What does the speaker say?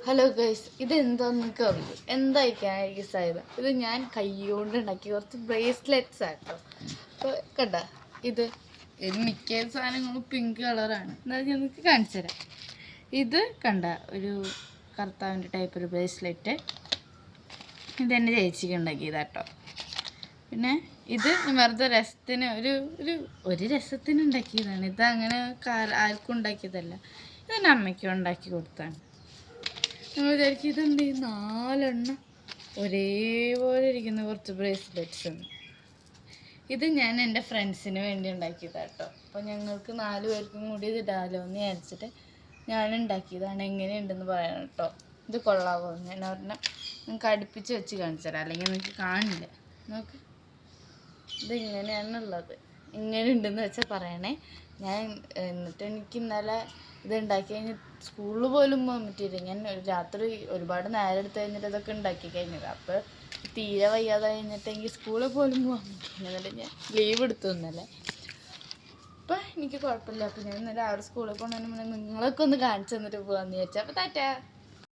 Hello guys, ഇത് എന്താന്ന് നിങ്ങൾക്ക് അറിയൂ? എന്തായിരിക്കാം ഗൈസ് ആയത്? ഇത് ഞാൻ കൈ കൊണ്ട് ഉണ്ടാക്കി കുറച്ച് ബ്രേസ്ലെറ്റ്സ് ആട്ടോ. അപ്പോൾ കണ്ട, ഇത് മിക്ക സാധനങ്ങളും പിങ്ക് കളറാണ്. എന്നാൽ ഞാൻ നിങ്ങൾക്ക് കാണിച്ചു തരാം. ഇത് കണ്ട, ഒരു കർത്താവിൻ്റെ ടൈപ്പ് ഒരു ബ്രേസ്ലെറ്റ്. ഇതെൻ്റെ ചേച്ചിക്ക് ഉണ്ടാക്കിയതാട്ടോ. പിന്നെ ഇത് വെറുതെ രസത്തിന് ഒരു രസത്തിന് ഉണ്ടാക്കിയതാണ്. ഇത് അങ്ങനെ ആർക്കും ഉണ്ടാക്കിയതല്ല, ഇതെൻ്റെ അമ്മയ്ക്കും ഉണ്ടാക്കി കൊടുത്താണ്. നമ്മൾ വിചാരിക്കും ഇതെന്ത് 4 ഒരേപോലെ ഇരിക്കുന്ന കുറച്ച് ബ്രേസ്ലെറ്റ്സ് ഉണ്ട്. ഇത് ഞാൻ എൻ്റെ ഫ്രണ്ട്സിന് വേണ്ടി ഉണ്ടാക്കിയതാട്ടോ. അപ്പോൾ ഞങ്ങൾക്ക് 4 പേർക്കും കൂടി ഇത് ഇടാലോ എന്ന് വിചാരിച്ചിട്ട് ഞാൻ ഉണ്ടാക്കിയതാണ്. എങ്ങനെയുണ്ടെന്ന് പറയണം കേട്ടോ. ഇത് കൊള്ളാവോ? ഞാൻ പറഞ്ഞാൽ നിങ്ങൾക്ക് അടുപ്പിച്ച് വെച്ച് കാണിച്ചു തരാം, അല്ലെങ്കിൽ നിങ്ങൾക്ക് കാണില്ല. നോക്ക്, ഇതിങ്ങനെയാണുള്ളത്. ഇങ്ങനെ ഉണ്ടെന്ന് വെച്ചാൽ പറയണേ. ഞാൻ എന്നിട്ട് എനിക്ക് ഇന്നലെ ഇതുണ്ടാക്കി കഴിഞ്ഞ് സ്കൂളിൽ പോലും പോകാൻ പറ്റിയില്ല. ഞാൻ രാത്രി ഒരുപാട് നേരം എടുത്ത് കഴിഞ്ഞിട്ട് ഇതൊക്കെ ഉണ്ടാക്കി കഴിഞ്ഞത്. അപ്പോൾ തീരെ വയ്യാതെ കഴിഞ്ഞിട്ട് എനിക്ക് സ്കൂളിൽ പോലും പോകാൻ പറ്റിയില്ല. എന്നിട്ട് ഞാൻ ലീവ് എടുത്തു ഇന്നലെ. അപ്പം എനിക്ക് കുഴപ്പമില്ല. അപ്പോൾ ഞാൻ ഇന്നലെ രാവിലെ സ്കൂളിൽ പോകണമെന്ന് നിങ്ങളൊക്കെ ഒന്ന് കാണിച്ചു തന്നിട്ട് പോകാമെന്ന് വിചാരിച്ചു. അപ്പോൾ ടാറ്റാ.